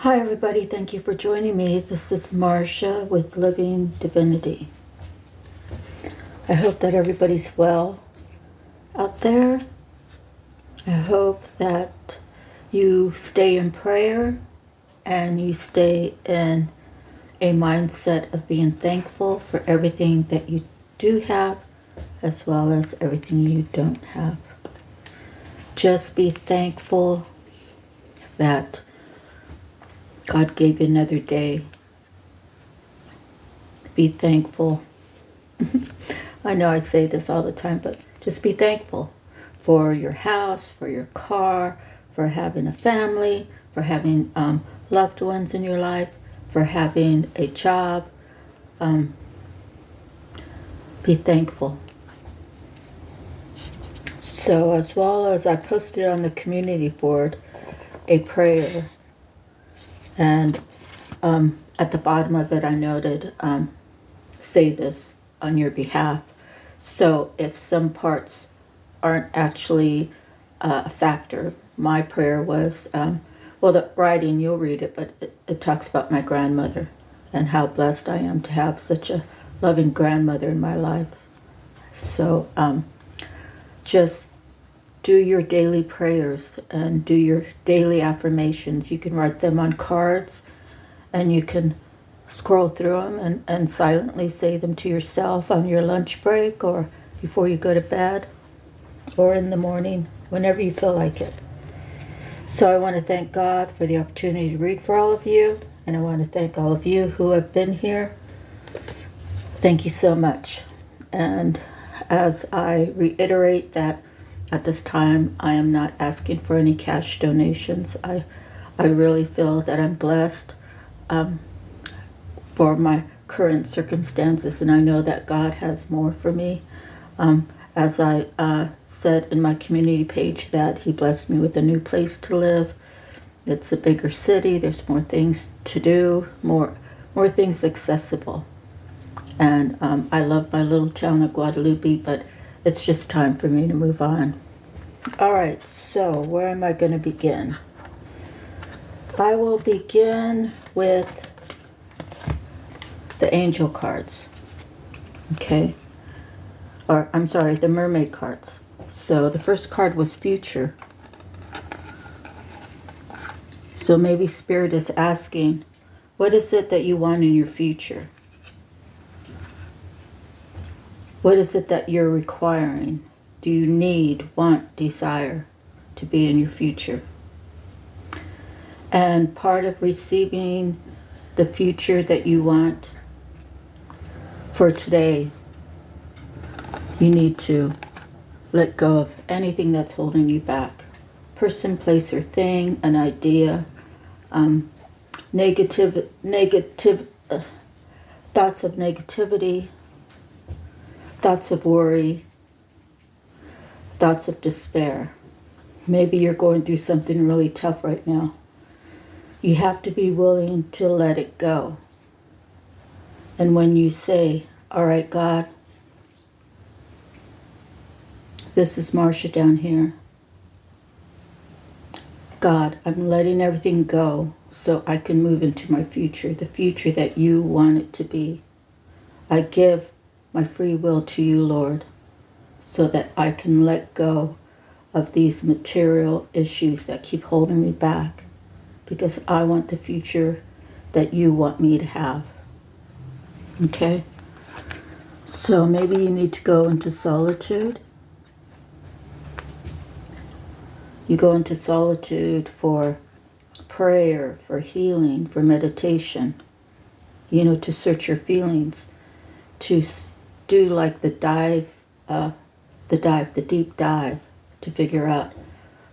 Hi, everybody. Thank you for joining me. This is Marcia with Living Divinity. I hope that everybody's well out there. I hope that you stay in prayer and you stay in a mindset of being thankful for everything that you do have as well as everything you don't have. Just be thankful that God gave you another day. Be thankful. I know I say this all the time, but just be thankful for your house, for your car, for having a family, for having loved ones in your life, for having a job. Be thankful. So, as well as I posted on the community board a prayer, and at the bottom of it, I noted, say this on your behalf. So if some parts aren't actually a factor, my prayer was, well, the writing, you'll read it, but it talks about my grandmother and how blessed I am to have such a loving grandmother in my life. So just do your daily prayers and do your daily affirmations. You can write them on cards and you can scroll through them and silently say them to yourself on your lunch break or before you go to bed or in the morning, whenever you feel like it. So I want to thank God for the opportunity to read for all of you, and I want to thank all of you who have been here. Thank you so much. And as I reiterate that at this time, I am not asking for any cash donations. I really feel that I'm blessed for my current circumstances, and I know that God has more for me. As I said in my community page, that He blessed me with a new place to live. It's a bigger city. There's more things to do, more things accessible. And I love my little town of Guadalupe, but it's just time for me to move on. All right, so where am I going to begin? I will begin with the angel cards. Okay. Or, I'm sorry, the mermaid cards. So the first card was future. So maybe Spirit is asking, what is it that you want in your future? What is it that you're requiring? Do you need, want, desire to be in your future? And part of receiving the future that you want for today, you need to let go of anything that's holding you back. Person, place, or thing, an idea, negative thoughts of negativity, thoughts of worry, thoughts of despair. Maybe you're going through something really tough right now. You have to be willing to let it go. And when you say, all right, God, this is Marcia down here. God, I'm letting everything go so I can move into my future, the future that you want it to be. I give my free will to you, Lord, so that I can let go of these material issues that keep holding me back, because I want the future that you want me to have. Okay? So maybe you need to go into solitude. You go into solitude for prayer, for healing, for meditation, to search your feelings, to do like the deep dive, to figure out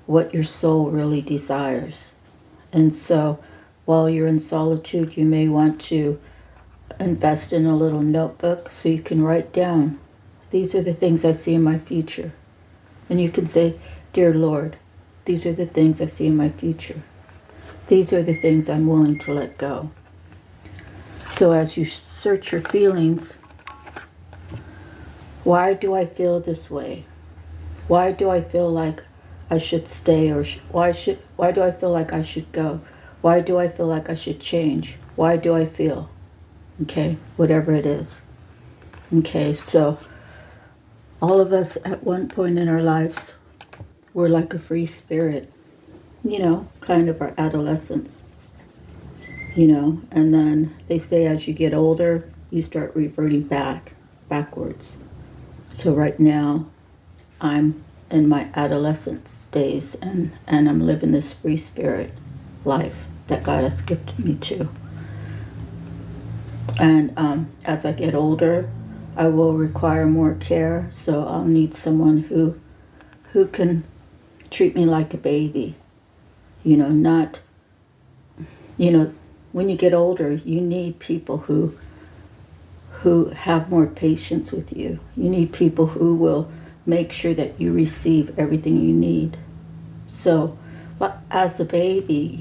what your soul really desires. And so while you're in solitude, you may want to invest in a little notebook so you can write down, these are the things I see in my future. And you can say, dear Lord, these are the things I see in my future. These are the things I'm willing to let go. So as you search your feelings, why do I feel this way? Why do I feel like I should stay, or why do I feel like I should go? Why do I feel like I should change? Why do I feel? Okay, whatever it is. Okay, so all of us at one point in our lives were like a free spirit, kind of our adolescence, and then they say as you get older, you start reverting backwards. So right now, I'm in my adolescence days, and I'm living this free spirit life that God has gifted me to. And as I get older, I will require more care, so I'll need someone who can treat me like a baby. Not, when you get older, you need people who have more patience with you. You need people who will make sure that you receive everything you need. So, as a baby,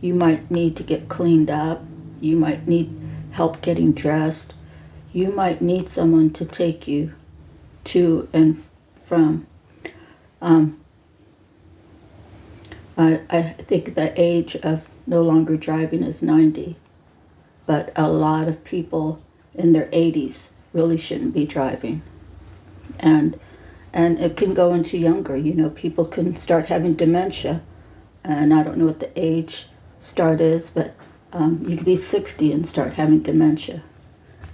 you might need to get cleaned up. You might need help getting dressed. You might need someone to take you to and from. I think the age of no longer driving is 90, but a lot of people in their 80s really shouldn't be driving. And it can go into younger, people can start having dementia. And I don't know what the age start is, but you could be 60 and start having dementia.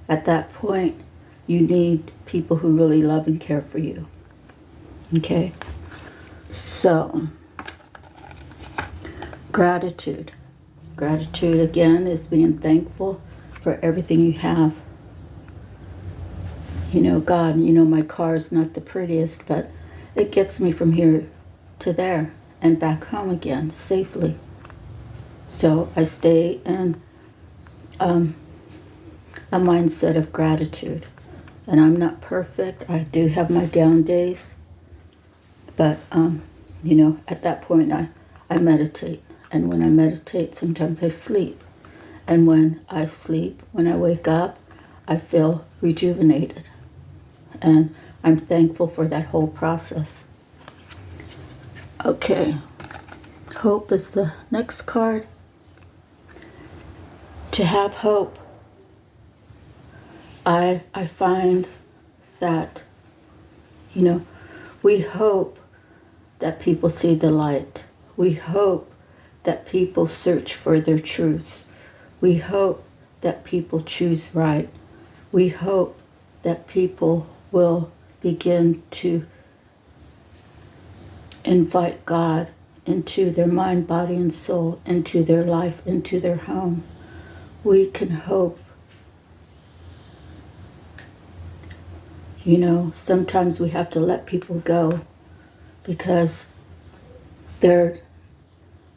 At that point, you need people who really love and care for you. Okay? So, gratitude. Gratitude, again, is being thankful for everything you have. God, my car is not the prettiest, but it gets me from here to there and back home again safely. So I stay in a mindset of gratitude. And I'm not perfect. I do have my down days. But, at that point, I meditate. And when I meditate, sometimes I sleep. And when I sleep, when I wake up, I feel rejuvenated. And I'm thankful for that whole process. Okay. Hope is the next card. To have hope, I find that, we hope that people see the light. We hope that people search for their truths. We hope that people choose right. We hope that people will begin to invite God into their mind, body, and soul, into their life, into their home. We can hope. Sometimes we have to let people go because they're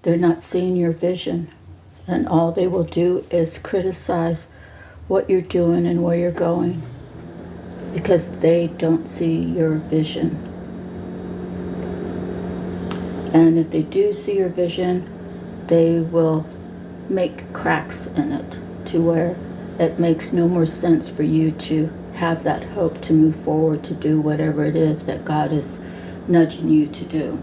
not seeing your vision, and all they will do is criticize what you're doing and where you're going because they don't see your vision. And if they do see your vision, they will make cracks in it to where it makes no more sense for you to have that hope to move forward to do whatever it is that God is nudging you to do.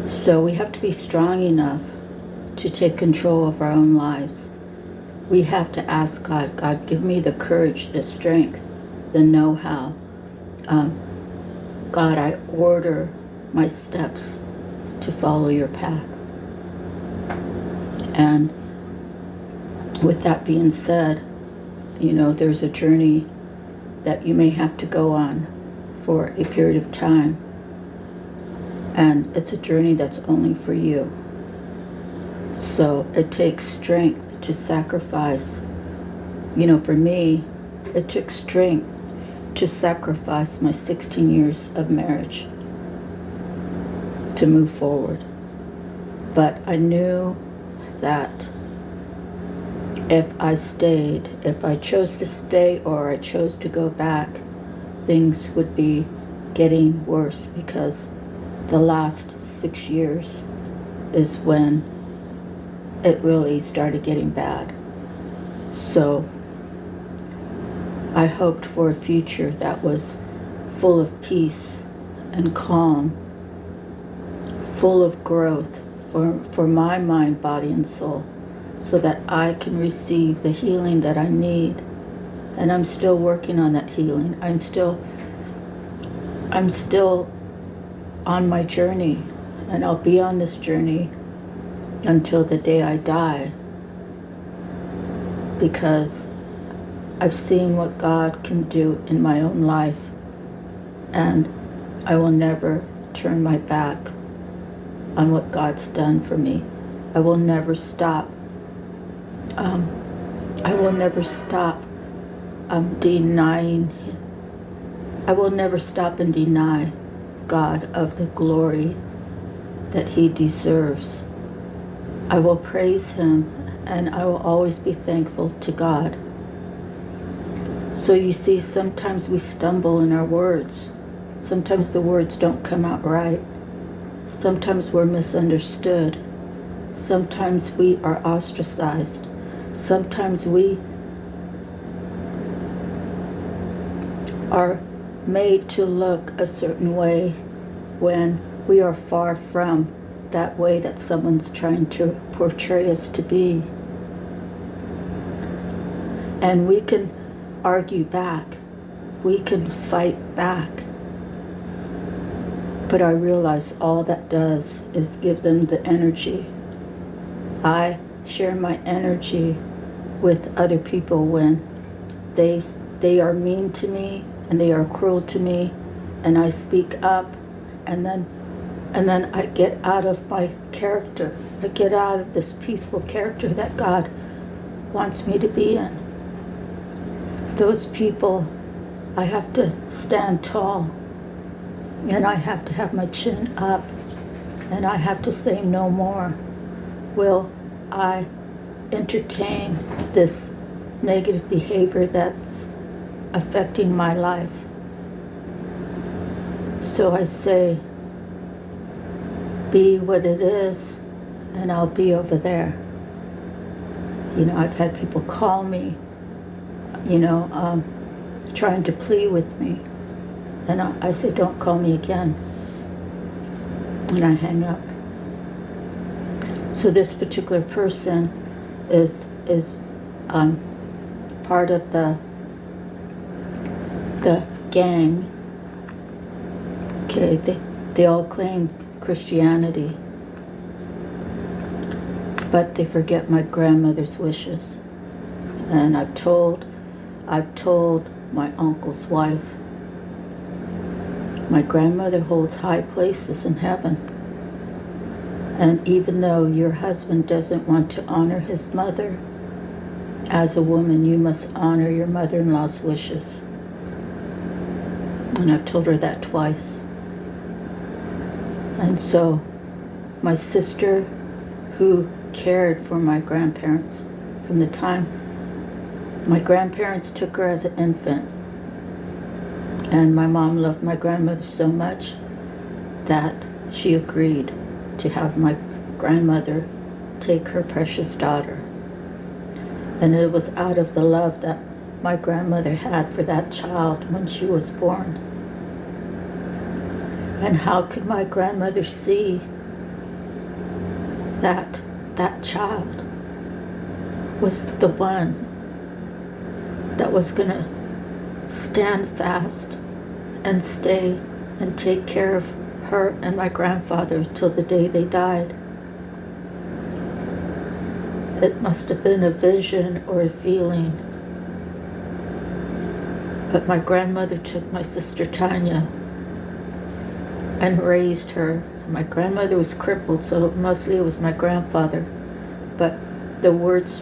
So we have to be strong enough to take control of our own lives. We have to ask God, God, give me the courage, the strength, the know-how. God, I order my steps to follow your path. And with that being said, there's a journey that you may have to go on for a period of time. And it's a journey that's only for you. So it takes strength to sacrifice. For me, it took strength to sacrifice my 16 years of marriage to move forward. But I knew that if I chose to stay or I chose to go back, things would be getting worse because the last 6 years is when it really started getting bad. So I hoped for a future that was full of peace and calm full of growth for my mind, body, and soul, so that I can receive the healing that I need. And I'm still working on that healing. I'm still on my journey, and I'll be on this journey until the day I die, because I've seen what God can do in my own life, and I will never turn my back on what God's done for me. I will never stop. I will never stop denying. I will never stop and deny God of the glory that He deserves. I will praise Him, and I will always be thankful to God. So you see, sometimes we stumble in our words. Sometimes the words don't come out right. Sometimes we're misunderstood. Sometimes we are ostracized. Sometimes we are made to look a certain way when we are far from that way that someone's trying to portray us to be. And we can argue back. We can fight back. But I realize all that does is give them the energy. I share my energy with other people when they are mean to me and they are cruel to me, and I speak up, and then I get out of my character. I get out of this peaceful character that God wants me to be in. Those people, I have to stand tall, and I have to have my chin up, and I have to say no more. Will I entertain this negative behavior that's affecting my life? So I say, be what it is, and I'll be over there. I've had people call me, trying to plead with me. And I say, don't call me again. And I hang up. So this particular person is part of the gang. Okay, they all claim Christianity, but they forget my grandmother's wishes. And I've told my uncle's wife, my grandmother holds high places in heaven. And even though your husband doesn't want to honor his mother, as a woman, you must honor your mother-in-law's wishes. And I've told her that twice. And so my sister, who cared for my grandparents from the time my grandparents took her as an infant, and my mom loved my grandmother so much that she agreed to have my grandmother take her precious daughter. And it was out of the love that my grandmother had for that child when she was born. And how could my grandmother see that that child was the one that was going to stand fast and stay and take care of her and my grandfather till the day they died? It must have been a vision or a feeling. But my grandmother took my sister Tanya and raised her. My grandmother was crippled, so mostly it was my grandfather. But most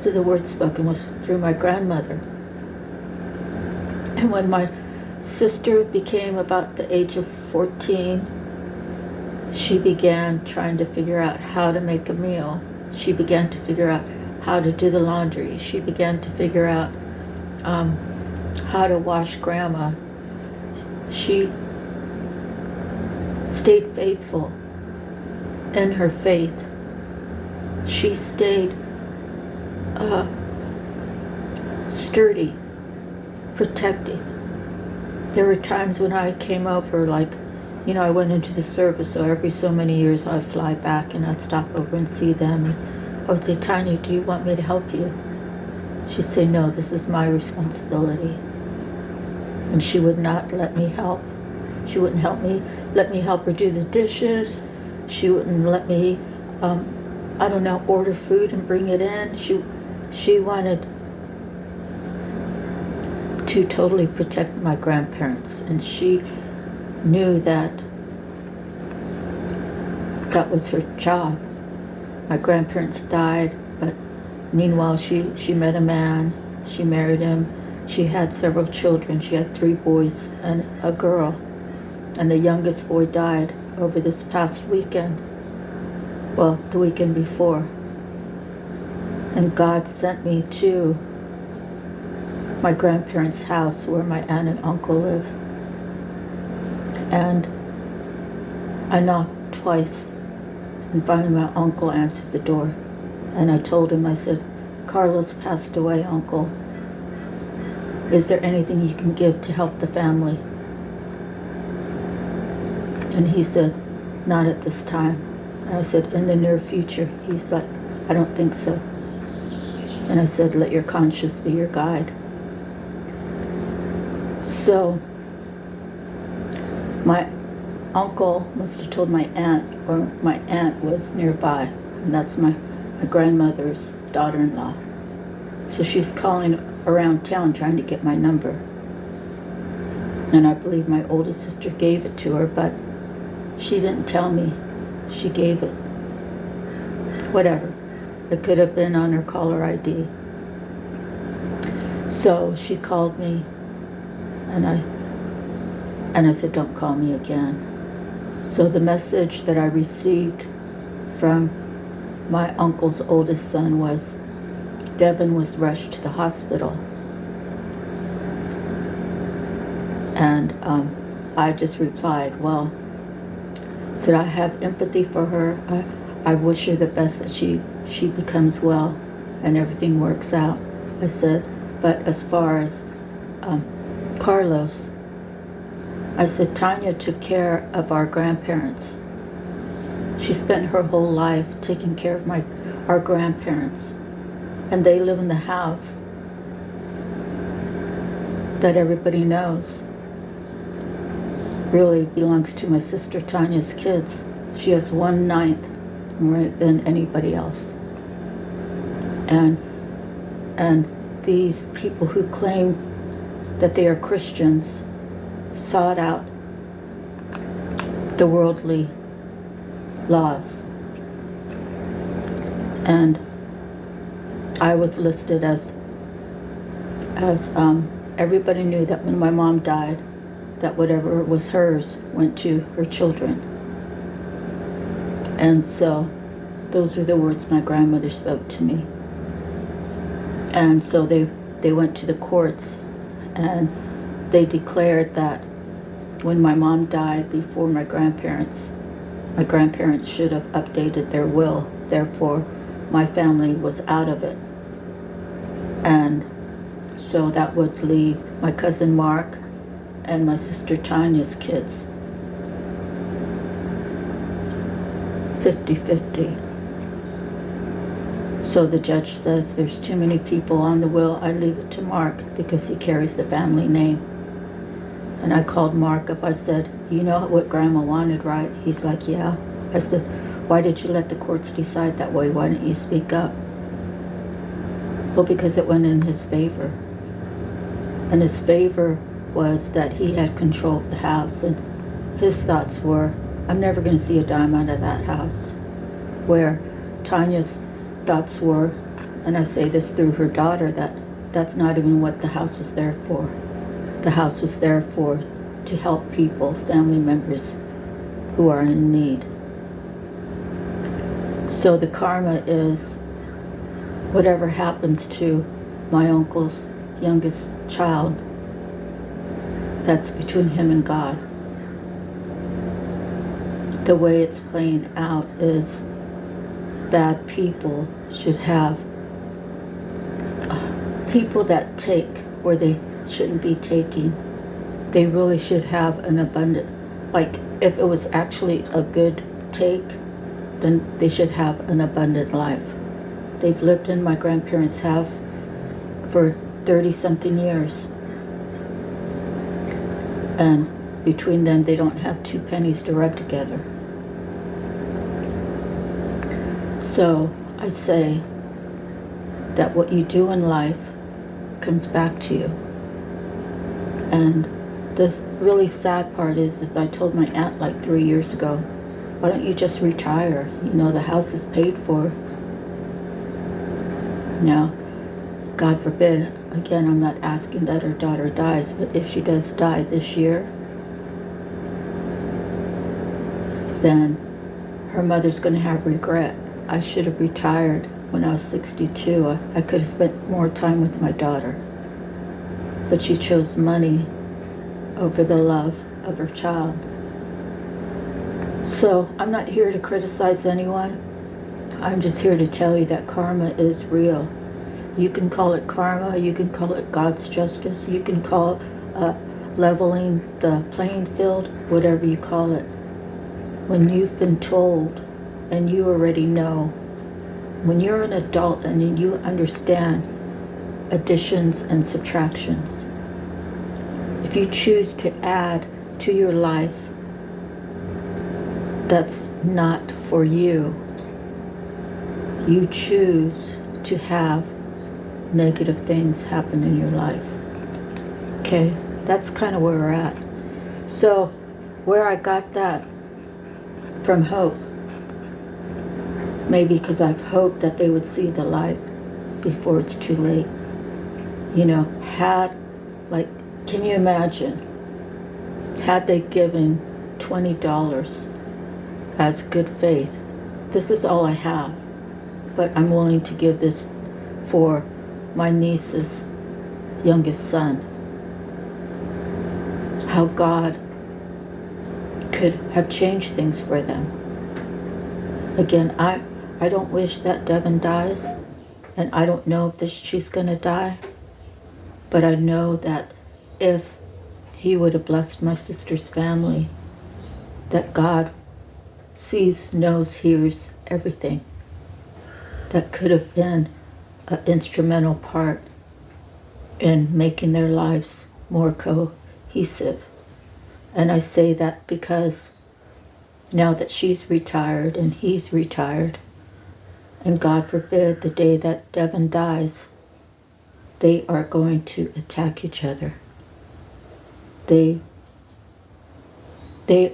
of the words spoken was through my grandmother. And when my sister became about the age of 14, she began trying to figure out how to make a meal. She began to figure out how to do the laundry. She began to figure out how to wash grandma. She stayed faithful in her faith. She stayed sturdy, protecting. There were times when I came over, like I went into the service, so every so many years I'd fly back and I'd stop over and see them. And I would say, Tanya, do you want me to help you? She'd say, no, this is my responsibility. And she would not let me help. She wouldn't let me help her do the dishes. She wouldn't let me, order food and bring it in. She wanted to totally protect my grandparents, and she knew that that was her job. My grandparents died, but meanwhile she met a man, she married him, she had several children. She had 3 boys and a girl, and the youngest boy died over this past weekend, well, the weekend before. And God sent me to my grandparents' house where my aunt and uncle live. And I knocked twice, and finally my uncle answered the door. And I told him, I said, Carlos passed away, Uncle. Is there anything you can give to help the family? And he said, not at this time. And I said, in the near future? He's like, I don't think so. And I said, let your conscience be your guide. So my uncle must have told my aunt, or my aunt was nearby, and that's my grandmother's daughter-in-law. So she's calling around town trying to get my number. And I believe my oldest sister gave it to her, but she didn't tell me she gave it. Whatever. It could have been on her caller ID. So she called me, and I said, don't call me again. So the message that I received from my uncle's oldest son was, Devin was rushed to the hospital. And I just replied, well, said I have empathy for her. I wish her the best, that she becomes well and everything works out. I said, but as far as Carlos, I said, Tanya took care of our grandparents. She spent her whole life taking care of our grandparents. And they live in the house that everybody knows really belongs to my sister Tanya's kids. She has 1/9 more than anybody else. And these people who claim that they are Christians sought out the worldly laws. And I was listed as everybody knew that when my mom died, that whatever was hers went to her children. And so those are the words my grandmother spoke to me. And so they went to the courts, and they declared that when my mom died before my grandparents should have updated their will. Therefore, my family was out of it. And so that would leave my cousin Mark and my sister Tanya's kids 50-50. So the judge says there's too many people on the will. I leave it to Mark because he carries the family name. And I called Mark up. I said, you know what Grandma wanted, right? He's like, yeah. I said, why did you let the courts decide that way? Why didn't you speak up? Well, because it went in his favor. And his favor was that he had control of the house. And his thoughts were, I'm never going to see a dime out of that house. Where Tanya's thoughts were, and I say this through her daughter, that that's not even what the house was there for. The house was there for to help people, family members who are in need. So the karma is whatever happens to my uncle's youngest child, that's between him and God. The way it's playing out is bad people should have, people that take where they shouldn't be taking, they really should have an abundant, like if it was actually a good take, then they should have an abundant life. They've lived in my grandparents' house for 30-something years. And between them, they don't have 2 pennies to rub together. So I say that what you do in life comes back to you. And the really sad part is I told my aunt like 3 years ago, why don't you just retire? You know, the house is paid for. Now, God forbid, again, I'm not asking that her daughter dies, but if she does die this year, then her mother's going to have regret. I should have retired when I was 62. I could have spent more time with my daughter. But she chose money over the love of her child. So I'm not here to criticize anyone. I'm just here to tell you that karma is real. You can call it karma, you can call it God's justice, you can call it leveling the playing field, whatever you call it. When you've been told and you already know, when you're an adult and you understand additions and subtractions, if you choose to add to your life that's not for you, you choose to have negative things happen in your life. Okay, that's kind of where we're at. So where I got that from hope, maybe because I've hoped that they would see the light before it's too late. You know, can you imagine, had they given $20 as good faith, this is all I have, but I'm willing to give this for my niece's youngest son. How God could have changed things for them. Again, I don't wish that Devin dies, and I don't know if she's gonna die, but I know that if he would have blessed my sister's family, that God sees, knows, hears everything. That could have been an instrumental part in making their lives more cohesive. And I say that because now that she's retired and he's retired, and God forbid the day that Devin dies, they are going to attack each other. They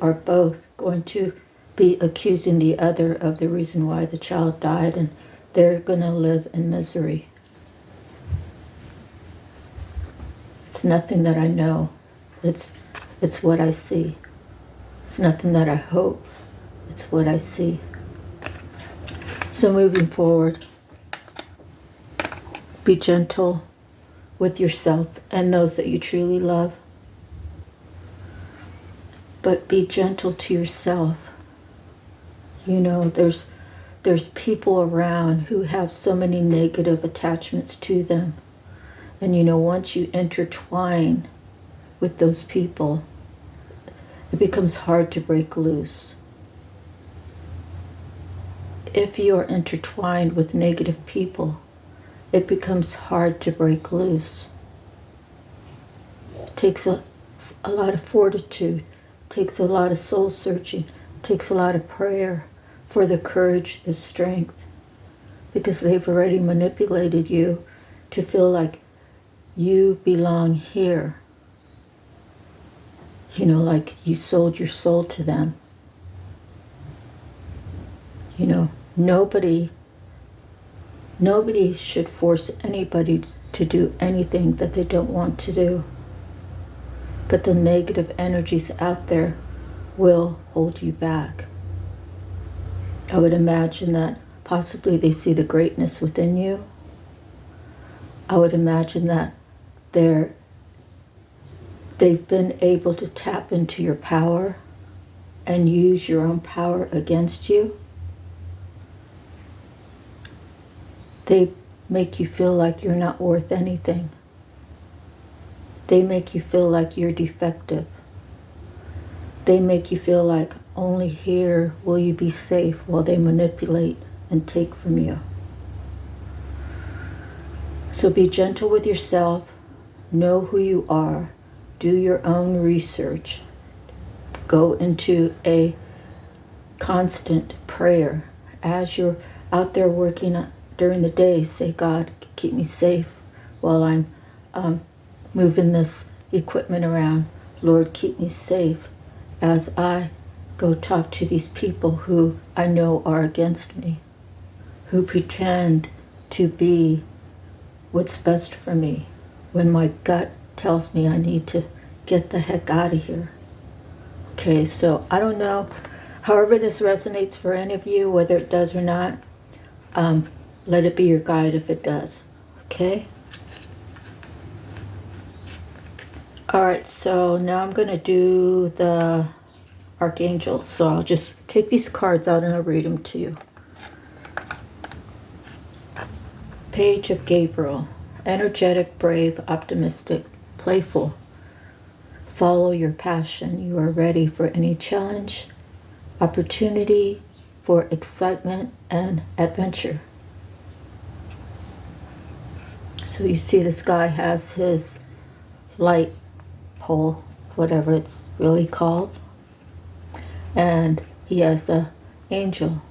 are both going to be accusing the other of the reason why the child died, and they're going to live in misery. It's nothing that I know. It's what I see. It's nothing that I hope. It's what I see. So moving forward, be gentle with yourself and those that you truly love. But be gentle to yourself. You know, there's people around who have so many negative attachments to them. And you know, once you intertwine with those people, it becomes hard to break loose. If you are intertwined with negative people, it becomes hard to break loose. It takes a lot of fortitude, it takes a lot of soul searching, it takes a lot of prayer for the courage, the strength, because they've already manipulated you to feel like you belong here. You know, like you sold your soul to them. You know, nobody should force anybody to do anything that they don't want to do. But the negative energies out there will hold you back. I would imagine that possibly they see the greatness within you. I would imagine that they've been able to tap into your power and use your own power against you. They make you feel like you're not worth anything. They make you feel like you're defective. They make you feel like only here will you be safe while they manipulate and take from you. So be gentle with yourself, know who you are, do your own research, go into a constant prayer. As you're out there working during the day, say, God, keep me safe while I'm moving this equipment around. Lord, keep me safe as I go talk to these people who I know are against me, who pretend to be what's best for me when my gut tells me I need to get the heck out of here. Okay, so I don't know, however this resonates for any of you, whether it does or not, let it be your guide if it does. Okay? Alright, so now I'm going to do the archangels. So I'll just take these cards out and I'll read them to you. Page of Gabriel. Energetic, brave, optimistic, playful. Follow your passion. You are ready for any challenge, opportunity for excitement and adventure. So you see this guy has his light pole, whatever it's really called, and he has an angel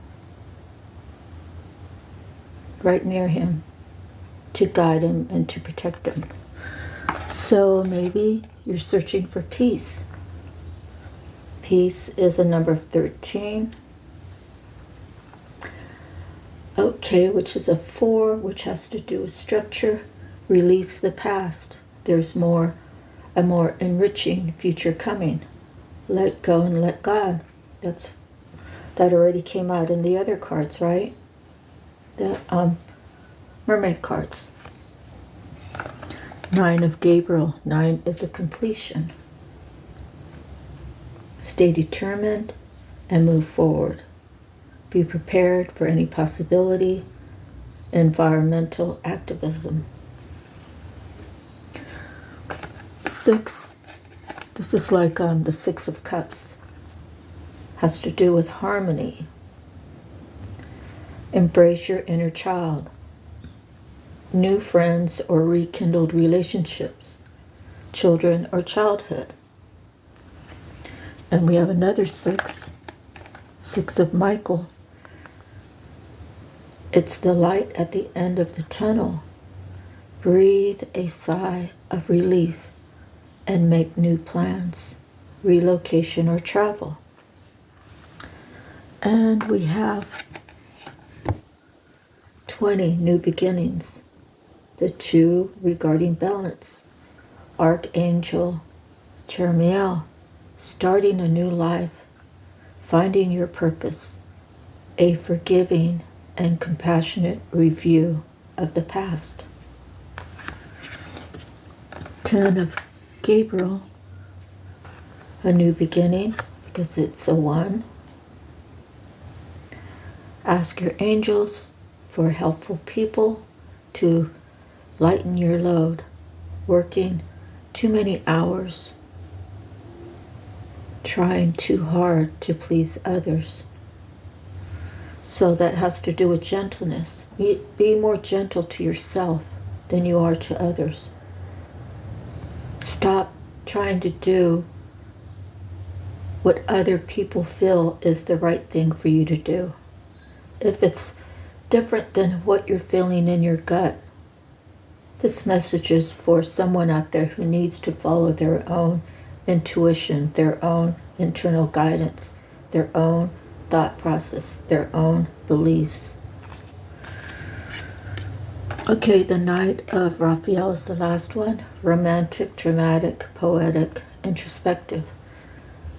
right near him to guide him and to protect him. So maybe you're searching for peace. Peace is a number 13. Okay, which is a 4, which has to do with structure. Release the past. There's a more enriching future coming. Let go and let God. That already came out in the other cards, right? The mermaid cards. 9 of Gabriel. 9 is a completion. Stay determined and move forward. Be prepared for any possibility. Environmental activism. 6. This is like the 6 of Cups. Has to do with harmony. Embrace your inner child. New friends or rekindled relationships. Children or childhood. And we have another 6. 6 of Michael. It's the light at the end of the tunnel. Breathe a sigh of relief and make new plans, relocation or travel. And we have 20 new beginnings. The 2 regarding balance. Archangel Jeremiel, starting a new life, finding your purpose, a forgiving and compassionate review of the past. 10 of Gabriel, a new beginning, because it's a 1. Ask your angels for helpful people to lighten your load, working too many hours, trying too hard to please others. So that has to do with gentleness. Be more gentle to yourself than you are to others. Stop trying to do what other people feel is the right thing for you to do. If it's different than what you're feeling in your gut, this message is for someone out there who needs to follow their own intuition, their own internal guidance, their own thought process, their own beliefs. Okay, the Knight of Raphael is the last one. Romantic, dramatic, poetic, introspective.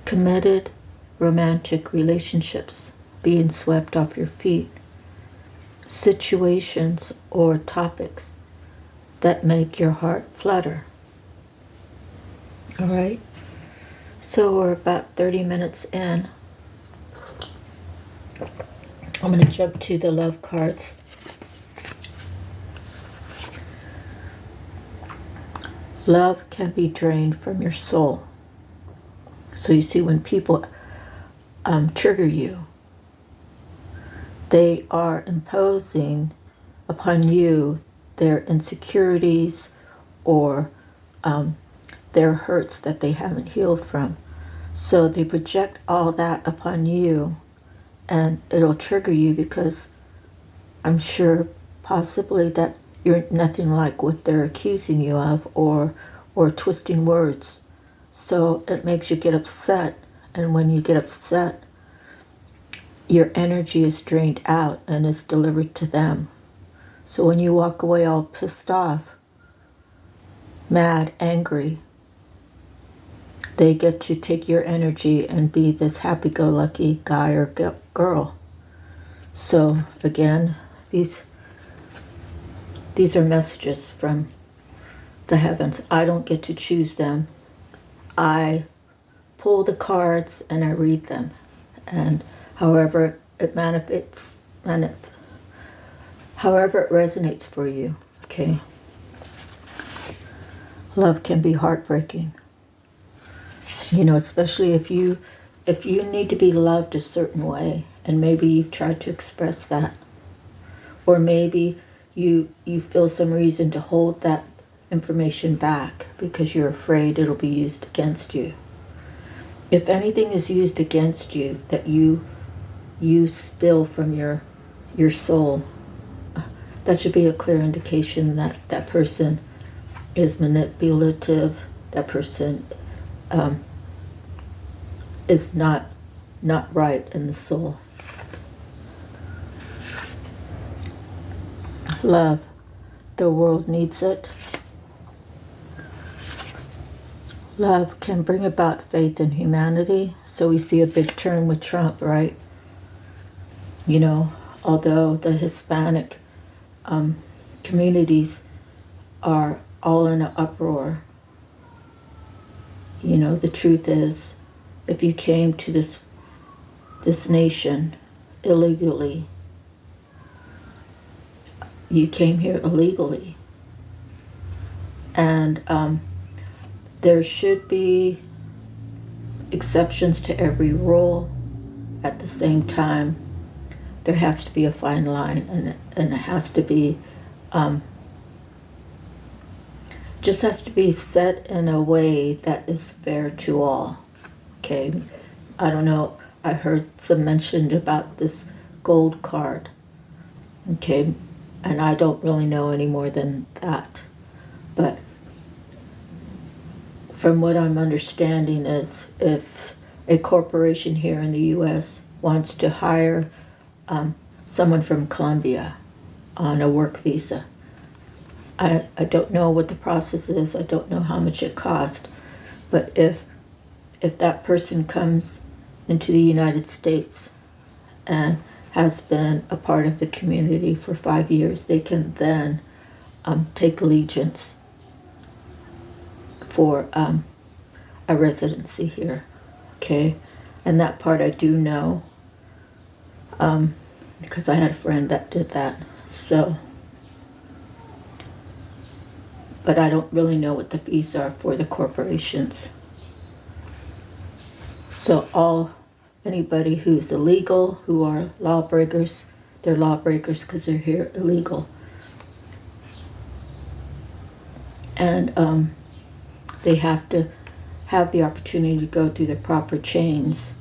Committed, romantic relationships, being swept off your feet. Situations or topics that make your heart flutter. All right, so we're about 30 minutes in. I'm going to jump to the love cards. Love can be drained from your soul. So you see, when people trigger you, they are imposing upon you their insecurities or their hurts that they haven't healed from. So they project all that upon you, and it'll trigger you because I'm sure possibly that you're nothing like what they're accusing you of, or twisting words. So it makes you get upset, and when you get upset, your energy is drained out and is delivered to them. So when you walk away all pissed off, mad, angry, they get to take your energy and be this happy-go-lucky guy or girl. So again, these are messages from the heavens. I don't get to choose them. I pull the cards and I read them, and however it however it resonates for you. Okay. Love can be heartbreaking. Especially if you need to be loved a certain way, and maybe you've tried to express that, or maybe you feel some reason to hold that information back because you're afraid it'll be used against you. If anything is used against you that you spill from your soul, that should be a clear indication that that person is manipulative. That person is not right in the soul. Love, the world needs it. Love can bring about faith in humanity. So we see a big turn with Trump, right? Although the Hispanic communities are all in an uproar, the truth is, if you came to this nation illegally, you came here illegally. And there should be exceptions to every rule. At the same time, there has to be a fine line, and it has to be just has to be set in a way that is fair to all. Okay, I don't know, I heard some mentioned about this gold card. Okay, and I don't really know any more than that, but from what I'm understanding is, if a corporation here in the U.S. wants to hire someone from Colombia on a work visa, I don't know what the process is. I don't know how much it costs. But if that person comes into the United States and has been a part of the community for 5 years, they can then take allegiance for a residency here. Okay, and that part I do know because I had a friend that did that. So, but I don't really know what the fees are for the corporations. So anybody who's illegal, who are lawbreakers, they're lawbreakers because they're here illegal. And they have to have the opportunity to go through the proper chains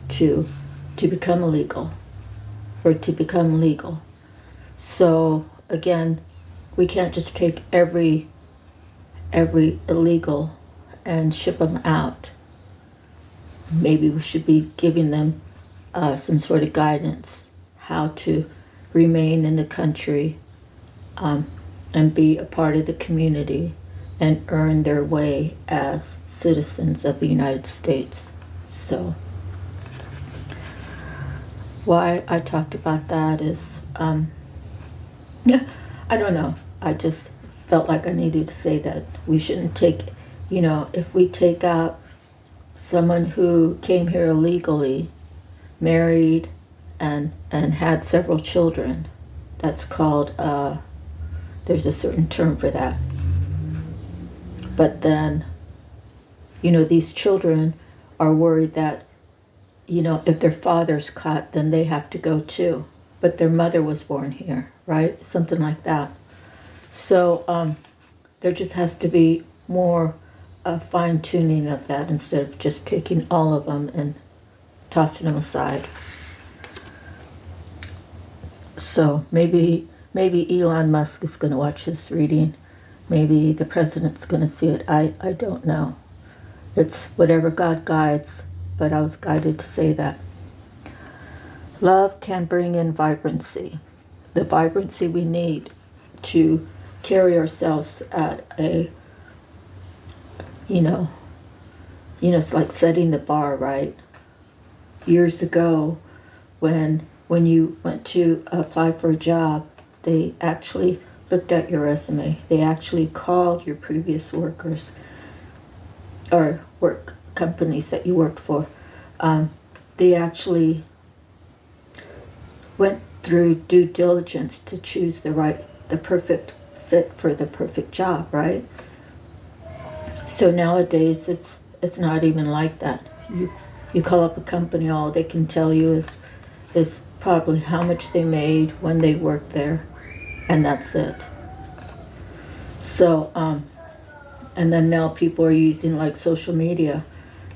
to become illegal, or to become legal. So again, we can't just take every illegal and ship them out. Maybe we should be giving them some sort of guidance how to remain in the country and be a part of the community and earn their way as citizens of the United States. So why I talked about that is, I don't know. I just felt like I needed to say that we shouldn't take, if we take out someone who came here illegally, married, and had several children, that's called, there's a certain term for that. But then, these children are worried that, if their father's caught, then they have to go too. But their mother was born here, right? Something like that. So there just has to be more fine tuning of that instead of just taking all of them and tossing them aside. So maybe Elon Musk is going to watch this reading. Maybe the president's going to see it. I don't know. It's whatever God guides, but I was guided to say that. Love can bring in vibrancy. The vibrancy we need to carry ourselves at a, it's like setting the bar, right? Years ago, when you went to apply for a job, they actually looked at your resume. They actually called your previous workers or work companies that you worked for. They actually went through due diligence to choose the perfect fit for the perfect job, right? So nowadays it's not even like that. You call up a company, all they can tell you is probably how much they made when they worked there, and that's it. So and then now people are using like social media.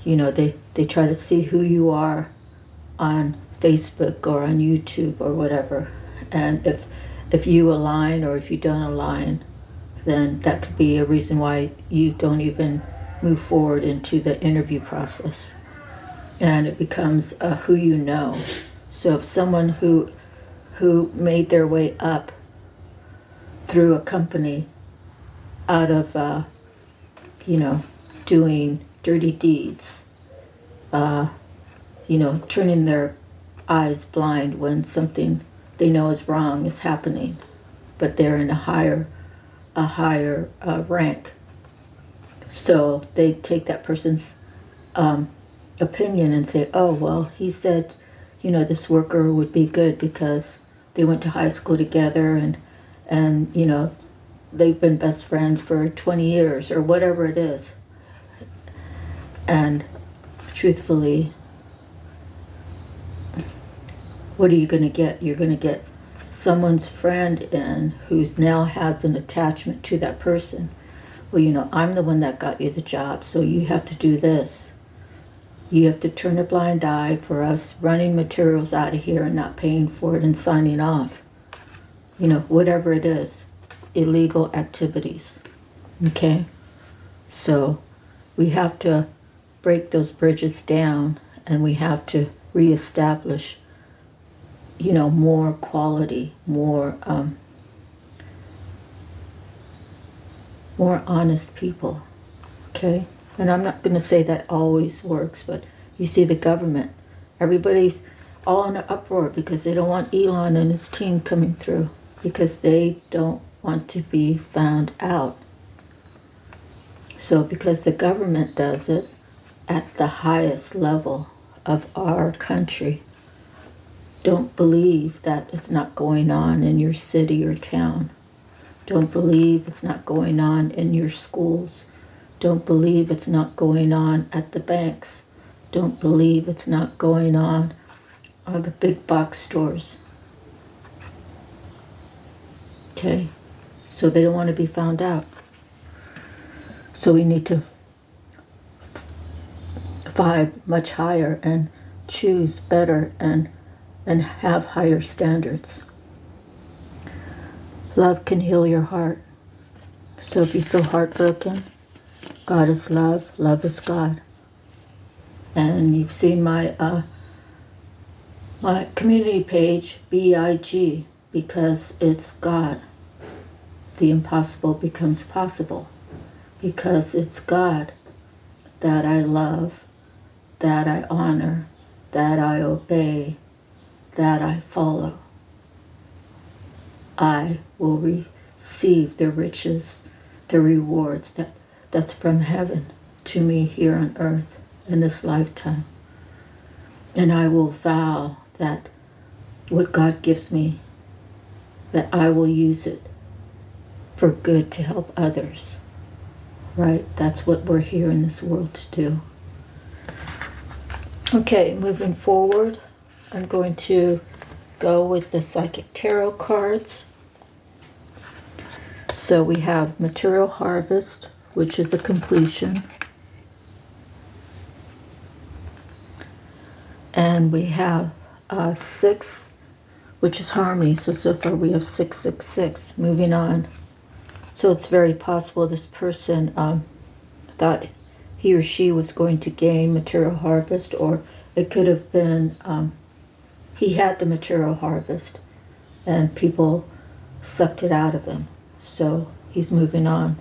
They try to see who you are on Facebook or on YouTube or whatever, and if you align or if you don't align, then that could be a reason why you don't even move forward into the interview process. And it becomes who you know. So if someone who made their way up through a company out of doing dirty deeds, turning their eyes blind when something they know is wrong is happening, but they're in a higher rank. So they take that person's opinion and say, oh, well, he said, this worker would be good because they went to high school together and they've been best friends for 20 years or whatever it is. And truthfully, what are you going to get? You're going to get someone's friend in who's now has an attachment to that person. Well, I'm the one that got you the job, so you have to do this. You have to turn a blind eye for us running materials out of here and not paying for it and signing off. Whatever it is, illegal activities. Okay? So we have to break those bridges down, and we have to reestablish more quality, more honest people, okay? And I'm not going to say that always works, but you see the government, everybody's all in an uproar because they don't want Elon and his team coming through because they don't want to be found out. So because the government does it at the highest level of our country, don't believe that it's not going on in your city or town. Don't believe it's not going on in your schools. Don't believe it's not going on at the banks. Don't believe it's not going on the big box stores. Okay? So they don't want to be found out. So we need to vibe much higher and choose better and have higher standards. Love can heal your heart. So if you feel heartbroken, God is love, love is God. And you've seen my community page, BIG, because it's God. The impossible becomes possible. Because it's God that I love, that I honor, that I obey, that I follow. I will receive the riches, the rewards that's from heaven to me here on earth in this lifetime. And I will vow that what God gives me, that I will use it for good to help others. Right? That's what we're here in this world to do. Okay, moving forward, I'm going to go with the Psychic Tarot cards. So we have Material Harvest, which is a completion. And we have 6, which is harmony. So far we have 666. Moving on. So it's very possible this person thought he or she was going to gain material harvest, or it could have been he had the material harvest and people sucked it out of him. So he's moving on.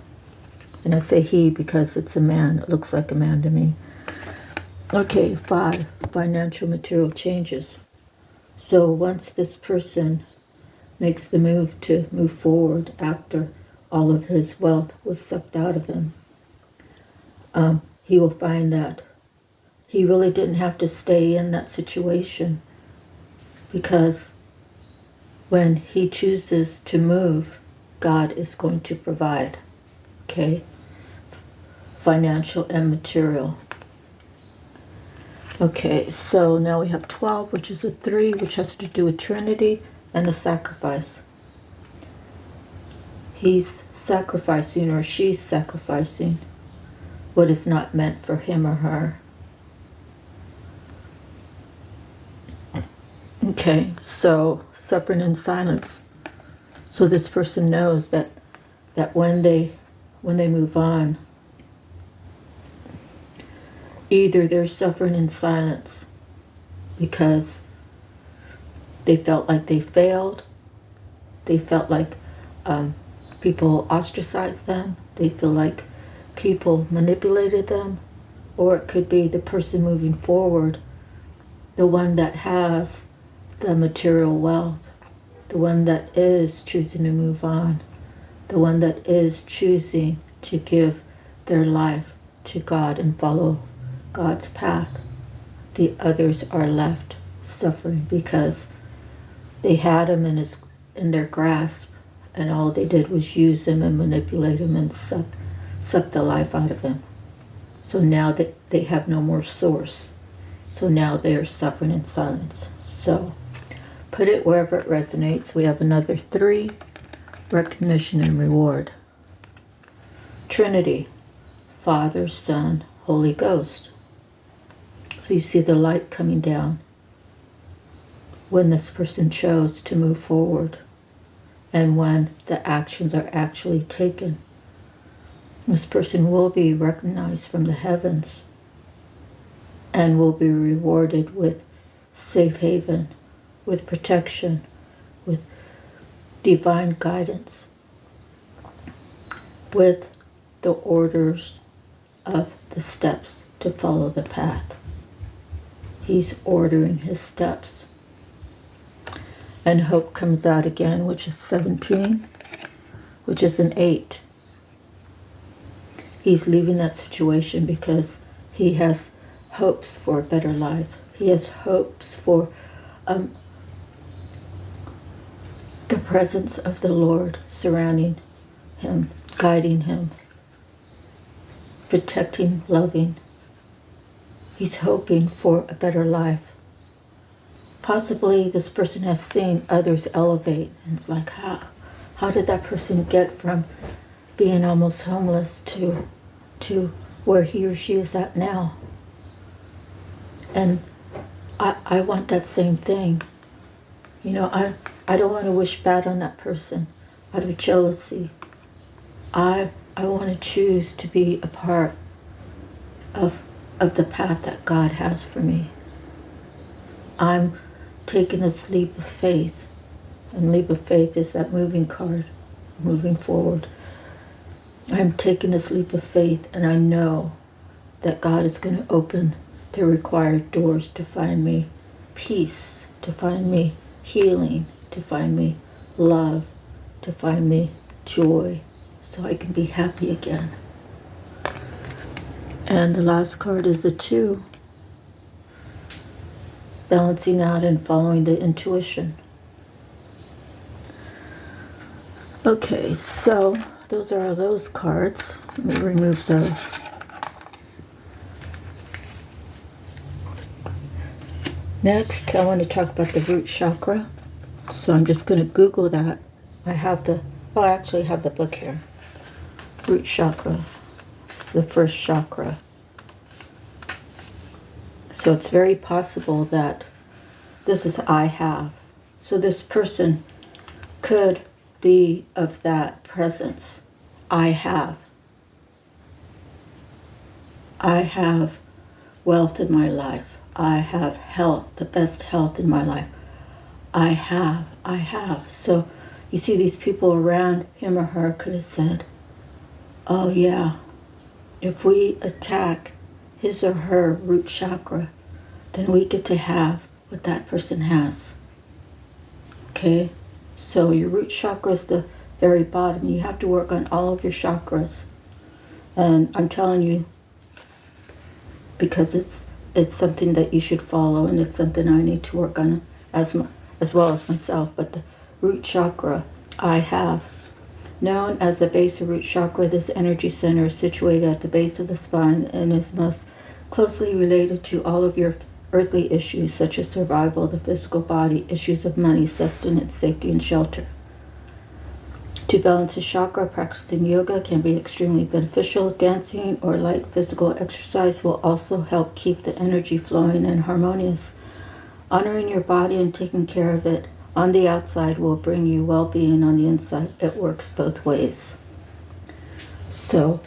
And I say he because it's a man. It looks like a man to me. Okay, 5, financial material changes. So once this person makes the move to move forward after all of his wealth was sucked out of him, he will find that he really didn't have to stay in that situation, because when he chooses to move, God is going to provide. Okay? Financial and material. Okay, so now we have 12, which is a 3, which has to do with Trinity and a sacrifice. He's sacrificing, or she's sacrificing, what is not meant for him or her. Okay, so suffering in silence. So this person knows that when they move on, either they're suffering in silence because they felt like they failed, they felt like people ostracized them, they feel like people manipulated them, or it could be the person moving forward, the one that has the material wealth, the one that is choosing to move on, the one that is choosing to give their life to God and follow God's path. The others are left suffering because they had him in their grasp, and all they did was use him and manipulate him and suck the life out of him. So now they have no more source. So now they are suffering in silence. So put it wherever it resonates. We have another 3, recognition and reward. Trinity, Father, Son, Holy Ghost. So you see the light coming down when this person chose to move forward and when the actions are actually taken. This person will be recognized from the heavens and will be rewarded with safe haven, with protection, with divine guidance, with the orders of the steps to follow the path. He's ordering his steps. And hope comes out again, which is 17, which is an 8. He's leaving that situation because he has hopes for a better life. He has hopes for the presence of the Lord surrounding him, guiding him, protecting, loving. He's hoping for a better life. Possibly this person has seen others elevate, and it's like, how did that person get from being almost homeless to where he or she is at now? And I want that same thing. You know, I don't want to wish bad on that person out of jealousy. I want to choose to be a part of the path that God has for me. I'm taking this leap of faith, and leap of faith is that moving card, moving forward. I'm taking this leap of faith, and I know that God is going to open the required doors to find me peace, to find me healing, to find me love, to find me joy, so I can be happy again. And the last card is a 2. Balancing out and following the intuition. Okay, so those are those cards. Let me remove those. Next, I want to talk about the root chakra. So I'm just going to Google that. I actually have the book here. Root chakra. It's the first chakra. So it's very possible that this is I have. So this person could be of that presence. I have. I have wealth in my life. I have health, the best health in my life. I have. So you see, these people around him or her could have said, oh yeah, if we attack his or her root chakra, then we get to have what that person has. Okay? So your root chakra is the very bottom. You have to work on all of your chakras. And I'm telling you, because it's something that you should follow, and it's something I need to work on as well as myself. But the root chakra, I have. Known as the base of root chakra, this energy center is situated at the base of the spine and is most closely related to all of your earthly issues, such as survival, the physical body, issues of money, sustenance, safety, and shelter. To balance a chakra, practicing yoga can be extremely beneficial. Dancing or light physical exercise will also help keep the energy flowing and harmonious. Honoring your body and taking care of it on the outside will bring you well-being on the inside. It works both ways. So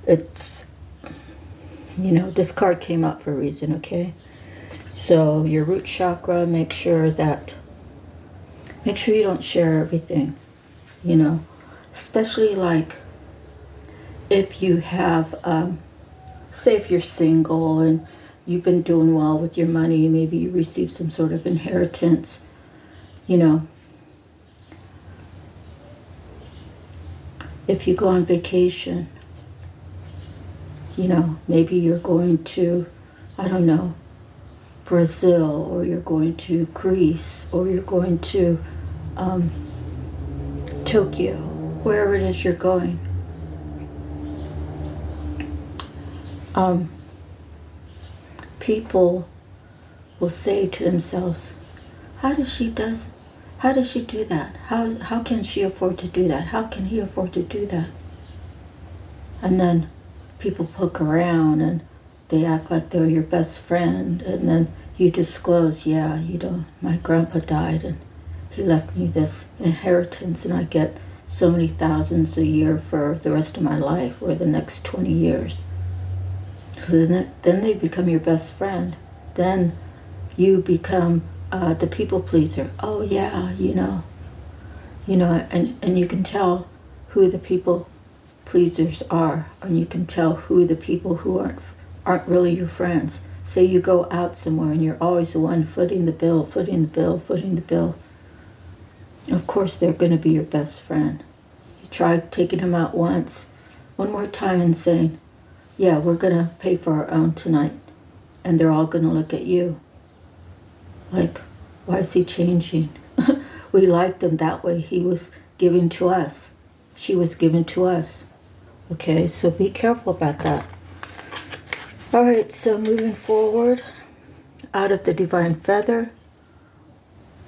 it's, this card came up for a reason, okay? So your root chakra, make sure you don't share everything, especially like if you have, say if you're single and you've been doing well with your money, maybe you received some sort of inheritance, if you go on vacation, maybe you're going to, I don't know, Brazil, or you're going to Greece, or you're going to Tokyo, wherever it is you're going. People will say to themselves, how does she do that? How can she afford to do that? How can he afford to do that? And then people poke around and they act like they're your best friend, and then you disclose, yeah, my grandpa died and he left me this inheritance and I get so many thousands a year for the rest of my life or the next 20 years. So then they become your best friend. Then you become the people pleaser. Oh yeah, and you can tell who the people pleasers are, and you can tell who the people who aren't really your friends. Say you go out somewhere and you're always the one footing the bill. Of course they're going to be your best friend. You try taking them out one more time and saying, yeah, we're going to pay for our own tonight. And they're all going to look at you like, why is he changing? We liked him that way. He was giving to us. She was given to us. Okay, so be careful about that. All right, so moving forward, out of the divine feather,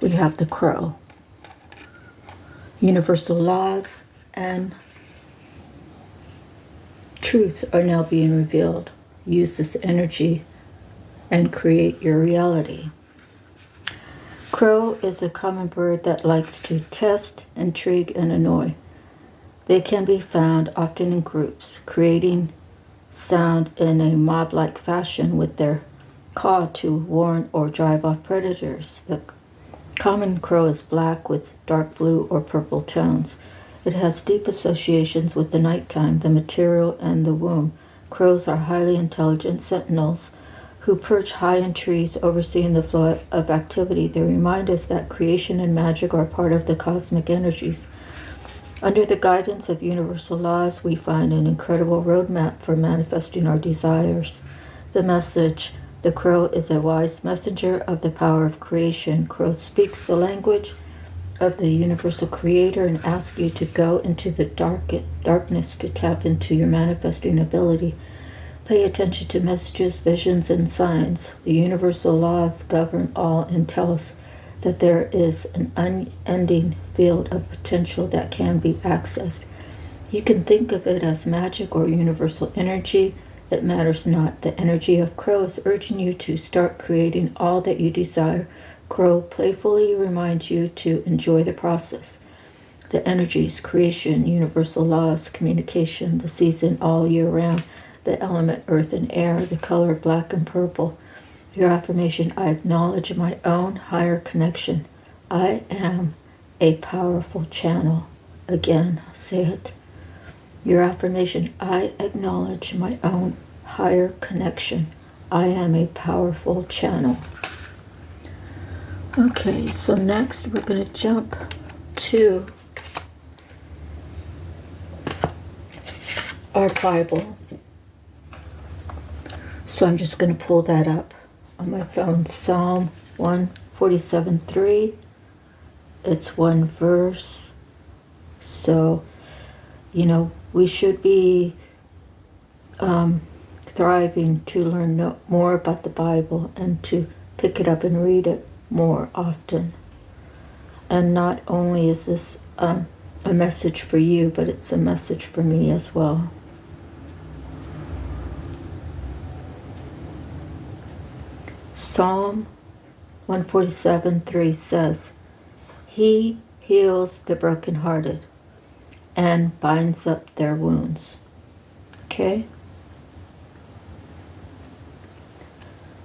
we have the crow. Universal laws and truths are now being revealed. Use this energy and create your reality. Crow is a common bird that likes to test, intrigue, and annoy. They can be found often in groups, creating sound in a mob-like fashion with their caw to warn or drive off predators. The common crow is black with dark blue or purple tones. It has deep associations with the nighttime, the material, and the womb. Crows are highly intelligent sentinels who perch high in trees overseeing the flow of activity. They remind us that creation and magic are part of the cosmic energies. Under the guidance of universal laws, we find an incredible roadmap for manifesting our desires. The message: the crow is a wise messenger of the power of creation. Crow speaks the language of the universal creator and asks you to go into the darkness to tap into your manifesting ability. Pay attention to messages, visions, and signs. The universal laws govern all and tell us that there is an unending field of potential that can be accessed. You can think of it as magic or universal energy. It matters not. The energy of Crow is urging you to start creating all that you desire. Crow playfully reminds you to enjoy the process. The energies, creation, universal laws, communication, the season all year round, the element earth and air, the color black and purple. Your affirmation: I acknowledge my own higher connection. I am a powerful channel. Again, I'll say it. Your affirmation: I acknowledge my own higher connection. I am a powerful channel. Okay, so next we're going to jump to our Bible. So I'm just going to pull that up on my phone. Psalm 147:3. It's one verse. So, we should be thriving to learn more about the Bible and to pick it up and read it more often. And not only is this a message for you, but it's a message for me as well. Psalm 147:3 says, He heals the brokenhearted and binds up their wounds. Okay?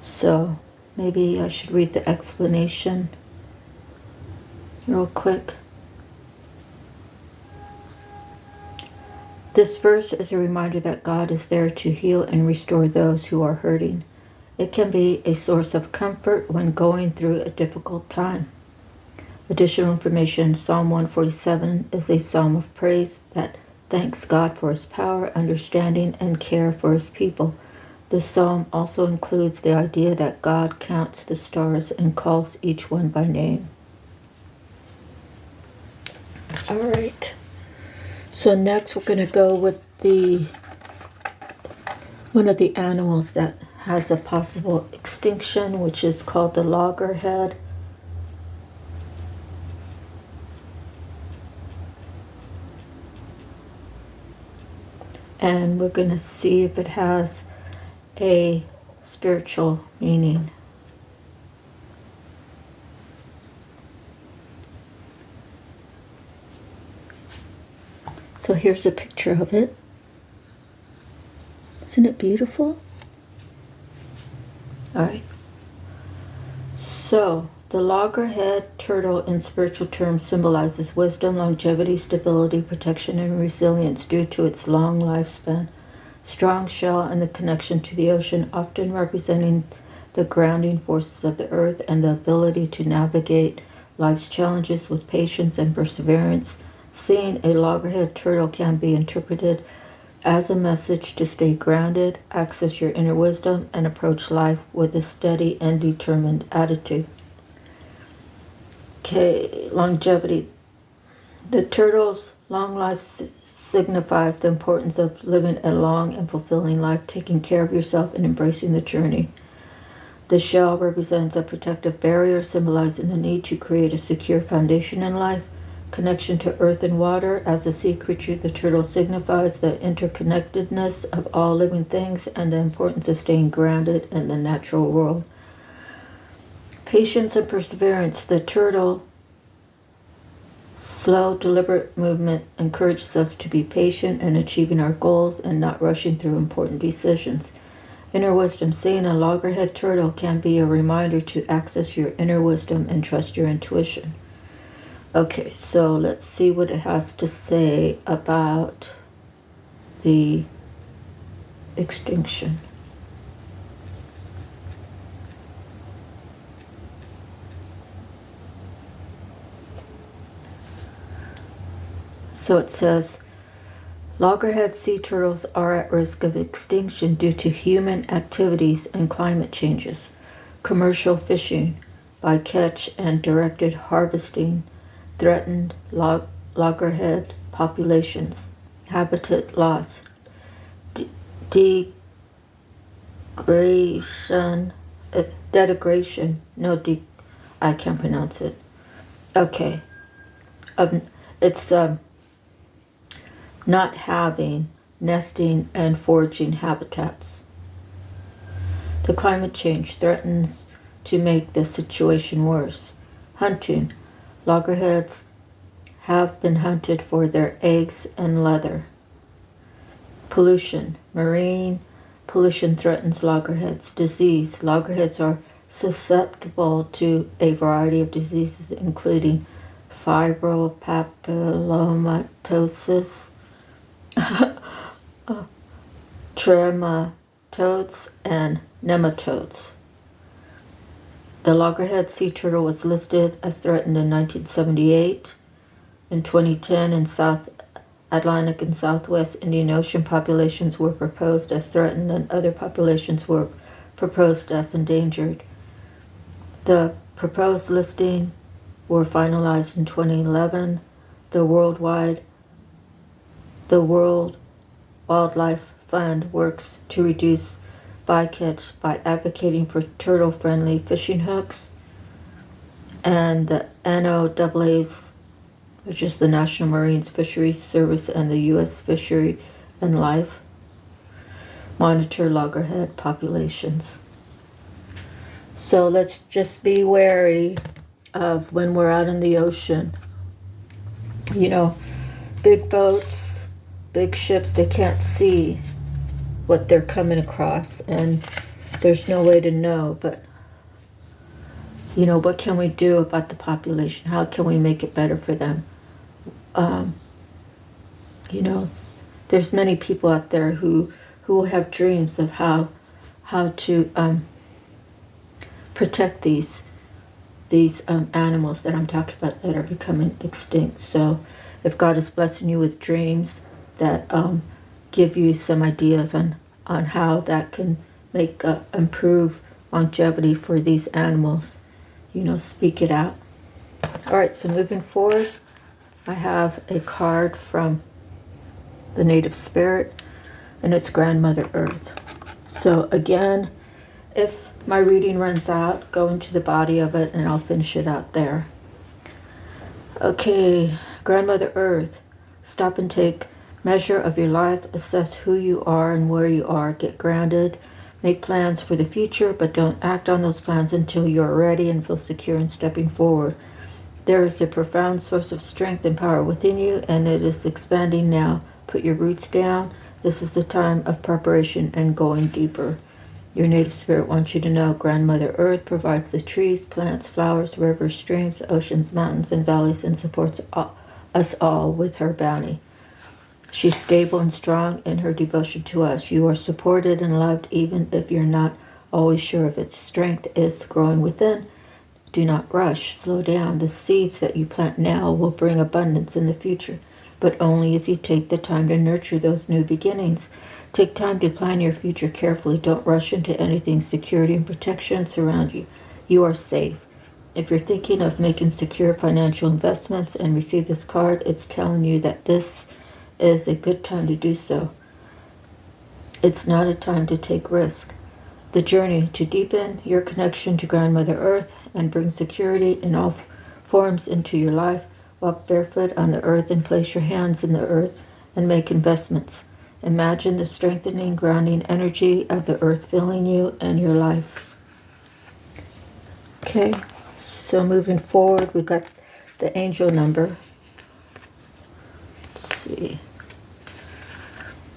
So maybe I should read the explanation real quick. This verse is a reminder that God is there to heal and restore those who are hurting. It can be a source of comfort when going through a difficult time. Additional information: Psalm 147 is a psalm of praise that thanks God for His power, understanding, and care for His people. This psalm also includes the idea that God counts the stars and calls each one by name. All right. So next we're going to go with one of the animals that has a possible extinction, which is called the loggerhead. And we're going to see if it has a spiritual meaning. So here's a picture of it. Isn't it beautiful? All right. So the loggerhead turtle in spiritual terms symbolizes wisdom, longevity, stability, protection, and resilience due to its long lifespan, strong shell, and the connection to the ocean, often representing the grounding forces of the earth and the ability to navigate life's challenges with patience and perseverance. Seeing a loggerhead turtle can be interpreted as a message to stay grounded, access your inner wisdom, and approach life with a steady and determined attitude. Okay, longevity. The turtle's long life signifies the importance of living a long and fulfilling life, taking care of yourself and embracing the journey. The shell represents a protective barrier, symbolizing the need to create a secure foundation in life. Connection to earth and water. As a sea creature, the turtle signifies the interconnectedness of all living things and the importance of staying grounded in the natural world. Patience and perseverance. The turtle slow, deliberate movement encourages us to be patient in achieving our goals and not rushing through important decisions. Inner wisdom. Seeing a loggerhead turtle can be a reminder to access your inner wisdom and trust your intuition. Okay, so let's see what it has to say about the extinction. So it says, loggerhead sea turtles are at risk of extinction due to human activities and climate changes. Commercial fishing, bycatch and directed harvesting threatened loggerhead populations. Habitat loss, Degradation, detegration, no, I can't pronounce it. Okay, it's not having nesting and foraging habitats. The climate change threatens to make the situation worse. Hunting, loggerheads have been hunted for their eggs and leather. Pollution, marine pollution threatens loggerheads. Disease, loggerheads are susceptible to a variety of diseases, including fibrobapillomatosis, trematodes, and nematodes. The loggerhead sea turtle was listed as threatened in 1978. In 2010, in South Atlantic and Southwest Indian Ocean, populations were proposed as threatened and other populations were proposed as endangered. The proposed listing were finalized in 2011. The World Wildlife Fund works to reduce bycatch by advocating for turtle-friendly fishing hooks, and the NOAA's, which is the National Marine Fisheries Service, and the U.S. Fishery and Life, monitor loggerhead populations. So let's just be wary of when we're out in the ocean. You know, big boats, big ships, they can't see what they're coming across, and there's no way to know. But, you know, what can we do about the population? How can we make it better for them? You know, there's many people out there who have dreams of how to protect these animals that I'm talking about that are becoming extinct. So if God is blessing you with dreams that give you some ideas on how that can make improve longevity for these animals, you know, speak it out. All right, so moving forward, I have a card from the Native Spirit, and it's Grandmother Earth. So again, if my reading runs out, go into the body of it and I'll finish it out there. Okay, Grandmother Earth, stop and take measure of your life, assess who you are and where you are, get grounded, make plans for the future, but don't act on those plans until you're ready and feel secure in stepping forward. There is a profound source of strength and power within you, and it is expanding now. Put your roots down. This is the time of preparation and going deeper. Your Native Spirit wants you to know Grandmother Earth provides the trees, plants, flowers, rivers, streams, oceans, mountains, and valleys, and supports us all with her bounty. She's stable and strong in her devotion to us. You are supported and loved even if you're not always sure of it. Strength is growing within. Do not rush. Slow down. The seeds that you plant now will bring abundance in the future, but only if you take the time to nurture those new beginnings. Take time to plan your future carefully. Don't rush into anything. Security and protection surround you. You are safe. If you're thinking of making secure financial investments and receive this card, it's telling you that this is a good time to do so. It's not a time to take risk. The journey to deepen your connection to Grandmother Earth and bring security in all forms into your life. Walk barefoot on the earth and place your hands in the earth and make investments. Imagine the strengthening, grounding energy of the earth filling you and your life. Okay, so moving forward, we got the angel number. Let's see.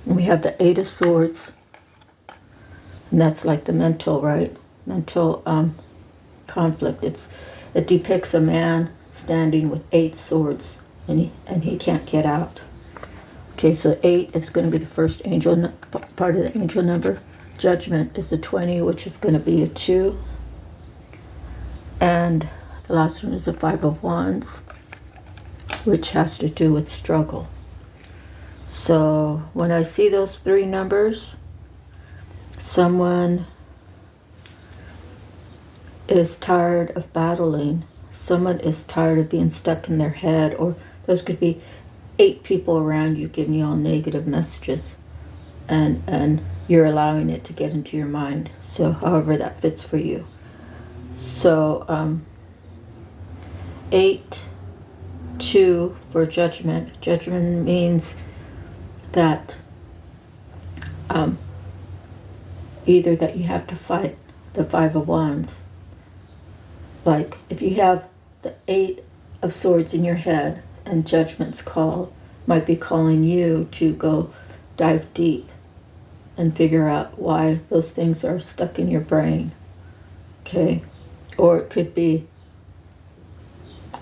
We have the Eight of Swords, and that's like the mental, right? Mental conflict. It depicts a man standing with 8 swords, and he can't get out. Okay, so 8 is going to be the first angel part of the angel number. Judgment is the 20, which is going to be a 2, and the last one is a 5 of Wands, which has to do with struggle. So when I see those 3 numbers, someone is tired of battling. Someone is tired of being stuck in their head, or those could be 8 people around you giving you all negative messages. and you're allowing it to get into your mind. So however that fits for you. So 8-2 for judgment. Judgment means that either that you have to fight the 5 of Wands. Like if you have the 8 of Swords in your head and judgment's call, might be calling you to go dive deep and figure out why those things are stuck in your brain. Okay? Or it could be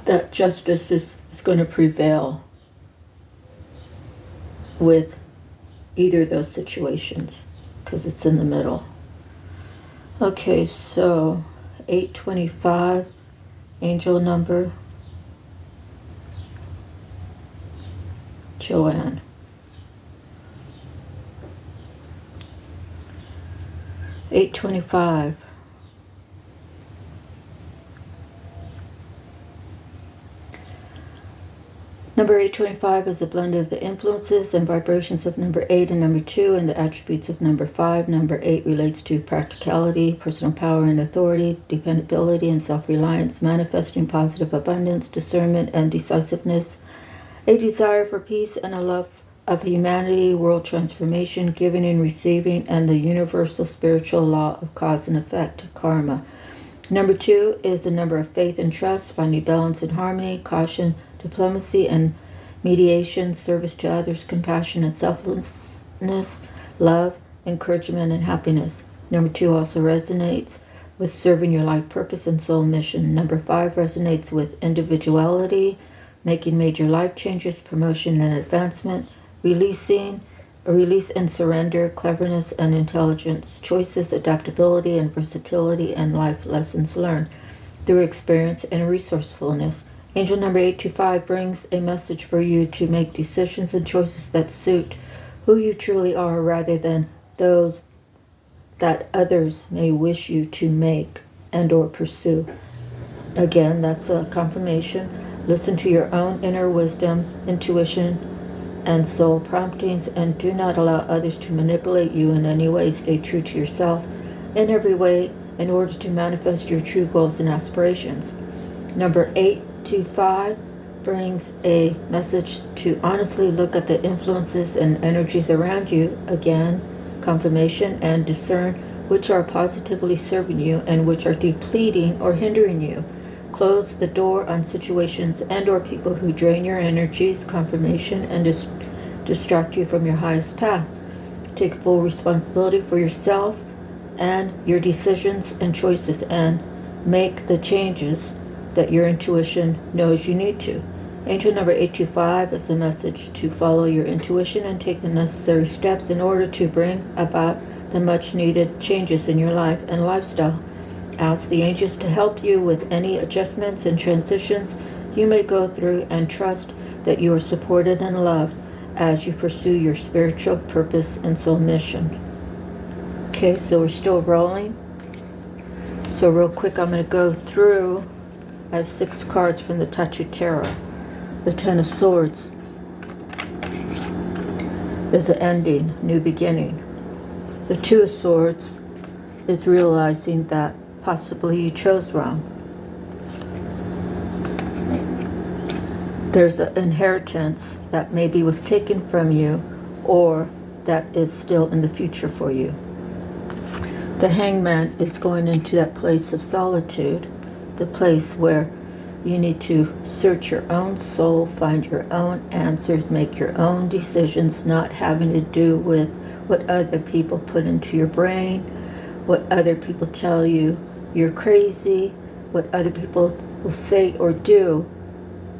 that justice is going to prevail with either of those situations, because it's in the middle. Okay, so 825, angel number, Joanne. $825. Number 825 is a blend of the influences and vibrations of number 8 and number 2 and the attributes of number 5. Number 8 relates to practicality, personal power and authority, dependability and self-reliance, manifesting positive abundance, discernment and decisiveness, a desire for peace and a love of humanity, world transformation, giving and receiving, and the universal spiritual law of cause and effect, karma. Number 2 is the number of faith and trust, finding balance and harmony, caution, diplomacy and mediation, service to others, compassion and selflessness, love, encouragement, and happiness. Number 2 also resonates with serving your life purpose and soul mission. Number 5 resonates with individuality, making major life changes, promotion and advancement, release and surrender, cleverness and intelligence, choices, adaptability and versatility, and life lessons learned through experience and resourcefulness. Angel number 825 brings a message for you to make decisions and choices that suit who you truly are rather than those that others may wish you to make and or pursue. Again, that's a confirmation. Listen to your own inner wisdom, intuition, and soul promptings, and do not allow others to manipulate you in any way. Stay true to yourself in every way in order to manifest your true goals and aspirations. Number 825 brings a message to honestly look at the influences and energies around you. Again, confirmation, and discern which are positively serving you and which are depleting or hindering you. Close the door on situations and or people who drain your energies, confirmation, and distract you from your highest path. Take full responsibility for yourself and your decisions and choices, and make the changes that your intuition knows you need to. Angel number 825 is a message to follow your intuition and take the necessary steps in order to bring about the much needed changes in your life and lifestyle. Ask the angels to help you with any adjustments and transitions you may go through, and trust that you are supported and loved as you pursue your spiritual purpose and soul mission. Okay, so we're still rolling. So real quick, I'm going to go through. I have 6 cards from the Tattoo Tarot. The 10 of Swords is an ending, new beginning. The 2 of Swords is realizing that possibly you chose wrong. There's an inheritance that maybe was taken from you or that is still in the future for you. The Hangman is going into that place of solitude, the place where you need to search your own soul, find your own answers, make your own decisions, not having to do with what other people put into your brain, what other people tell you you're crazy, what other people will say or do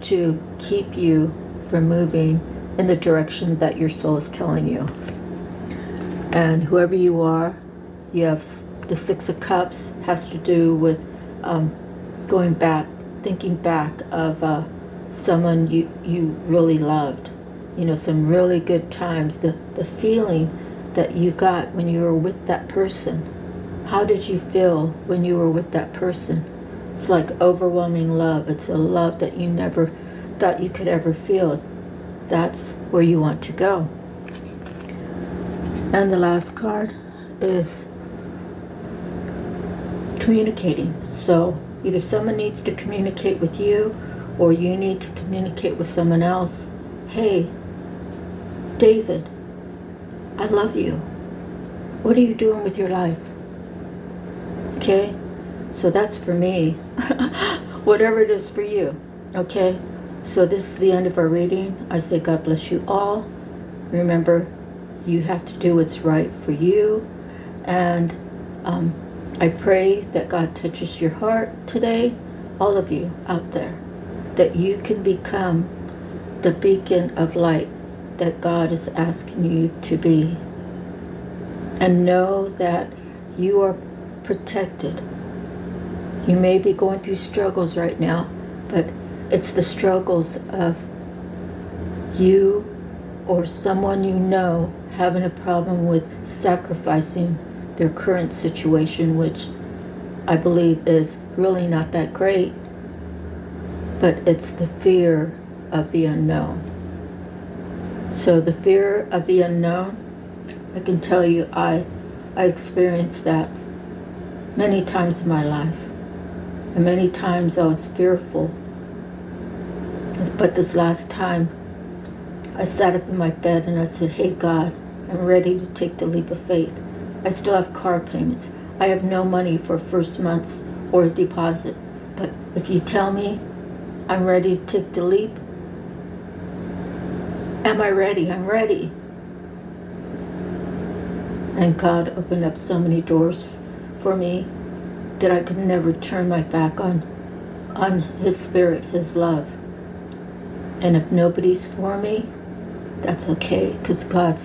to keep you from moving in the direction that your soul is telling you. And whoever you are, you have the 6 of Cups, has to do with going back, thinking back of someone you really loved. You know, some really good times, the feeling that you got when you were with that person. How did you feel when you were with that person? It's like overwhelming love. It's a love that you never thought you could ever feel. That's where you want to go. And the last card is communicating. So either someone needs to communicate with you or you need to communicate with someone else. Hey, David, I love you. What are you doing with your life? Okay? So that's for me. Whatever it is for you. Okay? So this is the end of our reading. I say God bless you all. Remember, you have to do what's right for you. And I pray that God touches your heart today, all of you out there, that you can become the beacon of light that God is asking you to be. And know that you are protected. You may be going through struggles right now, but it's the struggles of you or someone you know having a problem with sacrificing their current situation, which I believe is really not that great, but it's the fear of the unknown. So the fear of the unknown, I can tell you I experienced that many times in my life. And many times I was fearful. But this last time, I sat up in my bed and I said, hey God, I'm ready to take the leap of faith. I still have car payments. I have no money for first month's or deposit. But if you tell me I'm ready to take the leap, am I ready? I'm ready. And God opened up so many doors for me that I could never turn my back on His Spirit, His love. And if nobody's for me, that's okay, because God's